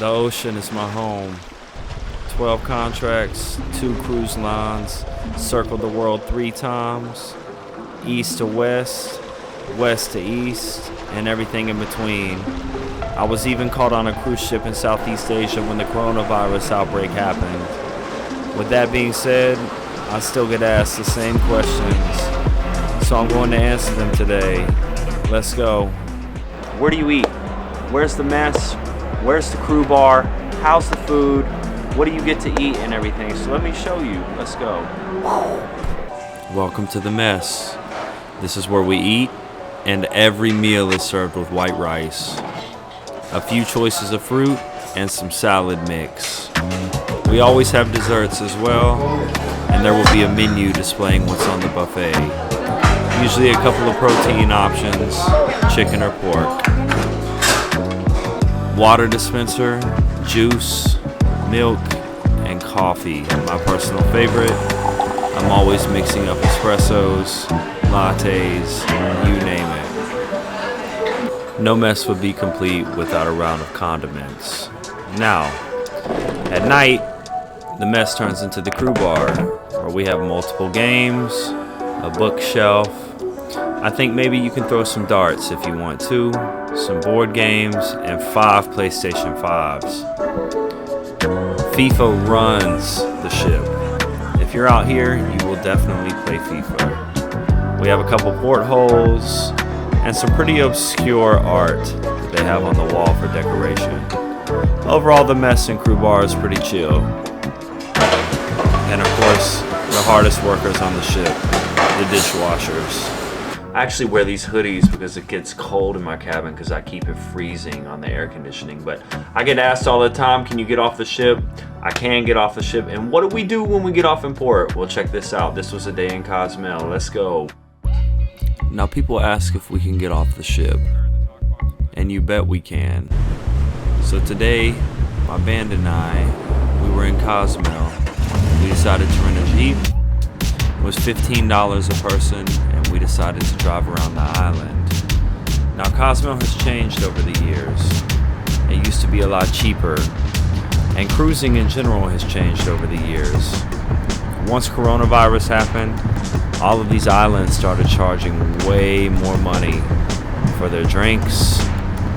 The ocean is my home. 12 contracts, 2 cruise lines, circled the world 3 times, east to west, west to east, and everything in between. I was even caught on a cruise ship in Southeast Asia when the coronavirus outbreak happened. With that being said, I still get asked the same questions, so I'm going to answer them today. Let's go. Where do you eat? Where's the mess? Where's the crew bar? How's the food? What do you get to eat and everything? So let me show you. Let's go. Welcome to the mess. This is where we eat, and every meal is served with white rice, a few choices of fruit, and some salad mix. We always have desserts as well, and there will be a menu displaying what's on the buffet. Usually a couple of protein options, chicken or pork. Water dispenser, juice, milk, and coffee. My personal favorite. I'm always mixing up espressos, lattes, you name it. No mess would be complete without a round of condiments. Now, at night, the mess turns into the crew bar, where we have multiple games, a bookshelf. I think maybe you can throw some darts if you want to, some board games, and 5 PlayStation 5s. FIFA runs the ship. If you're out here, you will definitely play FIFA. We have a couple portholes and some pretty obscure art that they have on the wall for decoration. Overall, the mess and crew bar is pretty chill. And of course, the hardest workers on the ship, the dishwashers. I actually wear these hoodies because it gets cold in my cabin because I keep it freezing on the air conditioning. But I get asked all the time, can you get off the ship? I can get off the ship. And what do we do when we get off in port? Well, check this out. This was a day in Cozumel. Let's go. Now people ask if we can get off the ship. And you bet we can. So today, my band and I, we were in Cozumel. We decided to rent a Jeep. It was $15 a person, and we decided to drive around the island. Now Cozumel has changed over the years. It used to be a lot cheaper, and cruising in general has changed over the years. Once coronavirus happened, all of these islands started charging way more money for their drinks,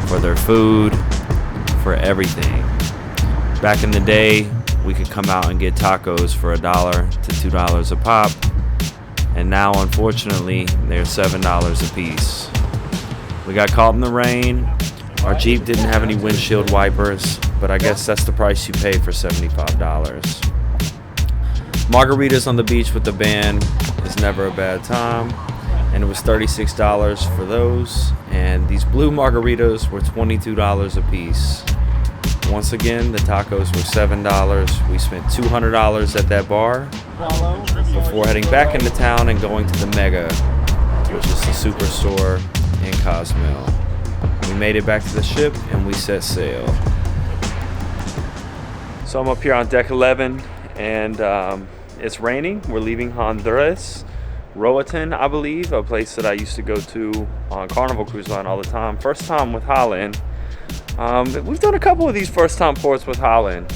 for their food, for everything. Back in the day, we could come out and get tacos for $1 to $2 a pop. And now, unfortunately, they're $7 a piece. We got caught in the rain. Our Jeep didn't have any windshield wipers, but I guess that's the price you pay for $75. Margaritas on the beach with the band is never a bad time, and it was $36 for those. And these blue margaritas were $22 a piece. Once again, the tacos were $7. We spent $200 at that bar before heading back into town and going to the Mega, which is the superstore in Cozumel. We made it back to the ship and we set sail. So I'm up here on deck 11 and it's raining. We're leaving Honduras, Roatan, I believe, a place that I used to go to on Carnival Cruise Line all the time. First time with Holland. We've done a couple of these first time ports with Holland,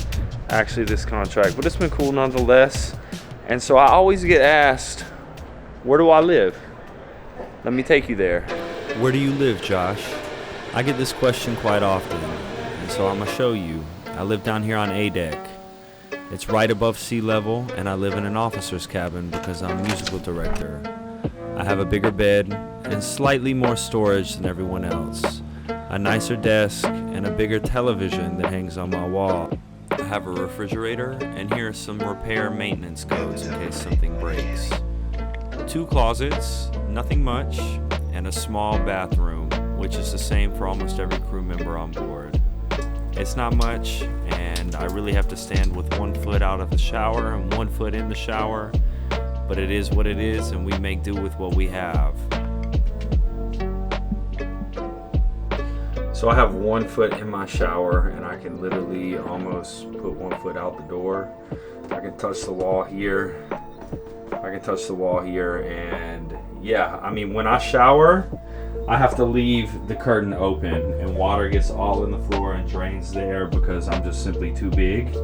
actually, this contract, but it's been cool nonetheless. And so I always get asked, where do I live? Let me take you there. Where do you live, Josh? I get this question quite often, and so I'm gonna show you. I live down here on A deck. It's right above sea level, and I live in an officer's cabin because I'm a musical director. I have a bigger bed and slightly more storage than everyone else. A nicer desk, and a bigger television that hangs on my wall. I have a refrigerator, and here are some repair maintenance codes in case something breaks. 2 closets, nothing much, and a small bathroom, which is the same for almost every crew member on board. It's not much, and I really have to stand with 1 foot out of the shower and 1 foot in the shower, but it is what it is, and we make do with what we have. So I have 1 foot in my shower, and I can literally almost put 1 foot out the door. I can touch the wall here. And yeah, I mean, when I shower, I have to leave the curtain open and water gets all in the floor and drains there because I'm just simply too big.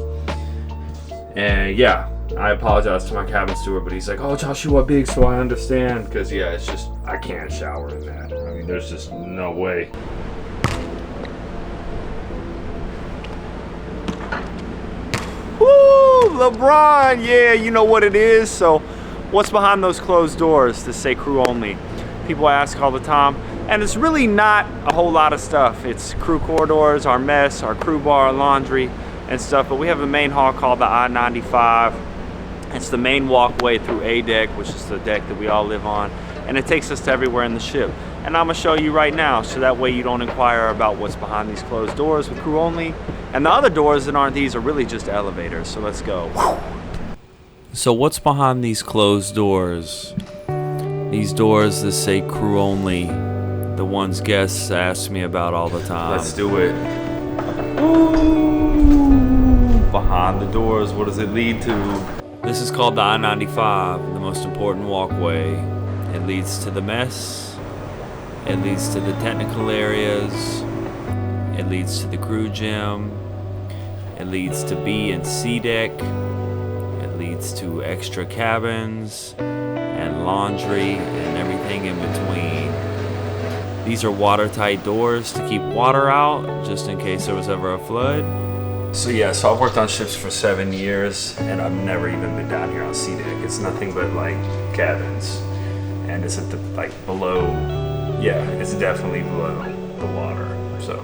And yeah, I apologize to my cabin steward, but he's like, oh, Joshua big, so I understand. Because yeah, it's just, I can't shower in that. I mean, there's just no way. Woo, LeBron, yeah, you know what it is. So what's behind those closed doors that say crew only? People ask all the time. And it's really not a whole lot of stuff. It's crew corridors, our mess, our crew bar, laundry, and stuff. But we have a main hall called the I-95. It's the main walkway through A deck, which is the deck that we all live on. And it takes us to everywhere in the ship. And I'm gonna show you right now, so that way you don't inquire about what's behind these closed doors with crew only. And the other doors that aren't these are really just elevators. So let's go. So what's behind these closed doors? These doors that say crew only. The ones guests ask me about all the time. Let's do it. Ooh, behind the doors, what does it lead to? This is called the I-95, the most important walkway. It leads to the mess. It leads to the technical areas. It leads to the crew gym. It leads to B and C deck. It leads to extra cabins and laundry and everything in between. These are watertight doors to keep water out, just in case there was ever a flood. So yeah, so I've worked on ships for 7 years, and I've never even been down here on C deck. It's nothing but like cabins, and it's at the below. Yeah, it's definitely below the water. So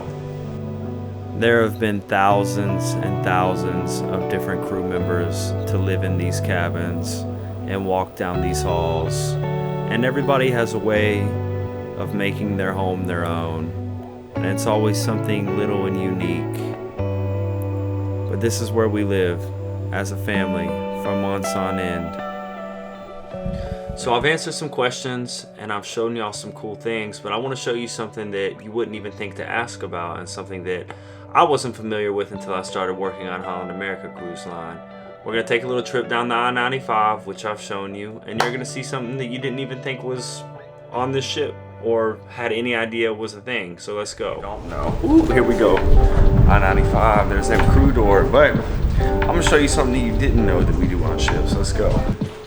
there have been thousands and thousands of different crew members to live in these cabins and walk down these halls, and everybody has a way of making their home their own, and it's always something little and unique. But this is where we live as a family for months on end. So I've answered some questions and I've shown y'all some cool things, but I want to show you something that you wouldn't even think to ask about, and something that I wasn't familiar with until I started working on Holland America Cruise Line. We're going to take a little trip down the I-95, which I've shown you, and you're going to see something that you didn't even think was on this ship or had any idea was a thing. So let's go. Don't know. Ooh, here we go. I-95, there's that crew door, but I'm gonna show you something that you didn't know that we do on ships. Let's go.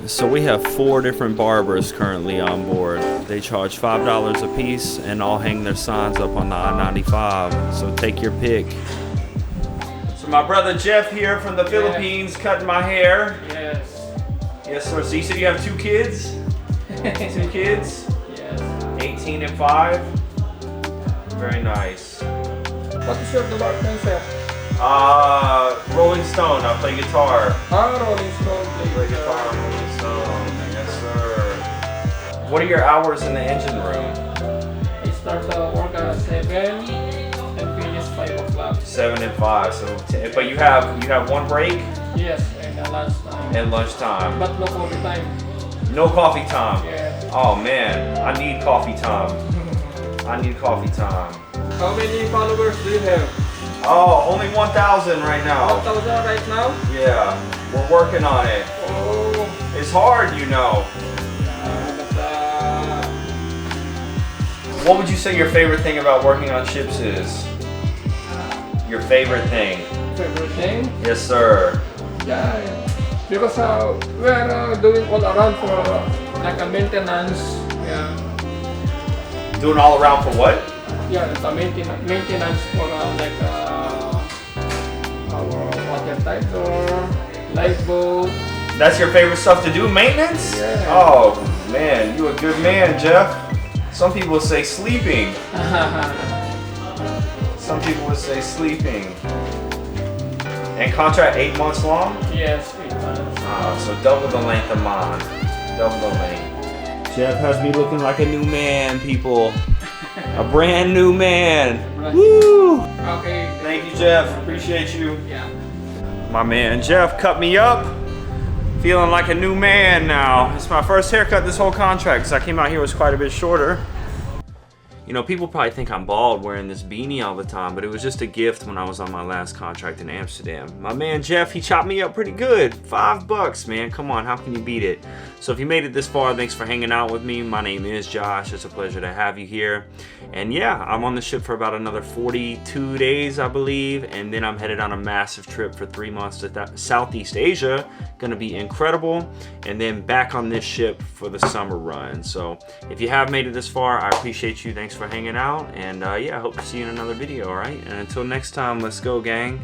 So we have 4 different barbers currently on board. They charge $5 a piece and all hang their signs up on the I-95. So take your pick. So my brother Jeff here from the Philippines cutting my hair. Yes. Yes, sir. So you said you have 2 kids? 2 kids? 18 and 5. Very nice. What is your department, sir? Rolling Stone. I play guitar. Rolling Stone. Play guitar, Rolling Stone. Yes, sir. What are your hours in the engine room? I start work at 7 and finish 5 o'clock. 7 and 5. So, but you have 1 break. Yes, and lunchtime. And lunchtime. But no coffee time. No coffee time. Yeah. Oh man, I need coffee time. I need coffee time. How many followers do you have? Oh, only 1,000 right now. 1,000 right now? Yeah, we're working on it. Oh. It's hard, you know. But, what would you say your favorite thing about working on ships is? Your favorite thing? favorite thing? Yes, sir. Yeah. Because we're doing all around for like a maintenance. Yeah. Doing all around for what? Yeah, the maintenance for like our water tight or lifeboat. That's your favorite stuff to do, maintenance? Yeah. Oh man, you a good man, Jeff. Some people would say sleeping. Some people would say sleeping. And contract 8 months long? Yes, 8 months. So double the length of mine. Double the length. Jeff has me looking like a new man, people. A brand new man. Woo! Okay. Thank you, Jeff. Appreciate you. Yeah. My man Jeff cut me up. Feeling like a new man now. It's my first haircut this whole contract, because I came out here was quite a bit shorter. You know, people probably think I'm bald wearing this beanie all the time, but it was just a gift when I was on my last contract in Amsterdam. My man Jeff, he chopped me up pretty good. $5, man. Come on, how can you beat it? So if you made it this far, thanks for hanging out with me. My name is Josh. It's a pleasure to have you here. And yeah, I'm on the ship for about another 42 days, I believe. And then I'm headed on a massive trip for 3 months to Southeast Asia. Gonna be incredible. And then back on this ship for the summer run. So if you have made it this far, I appreciate you. Thanks for hanging out. And yeah, I hope to see you in another video, all right? And until next time, let's go, gang.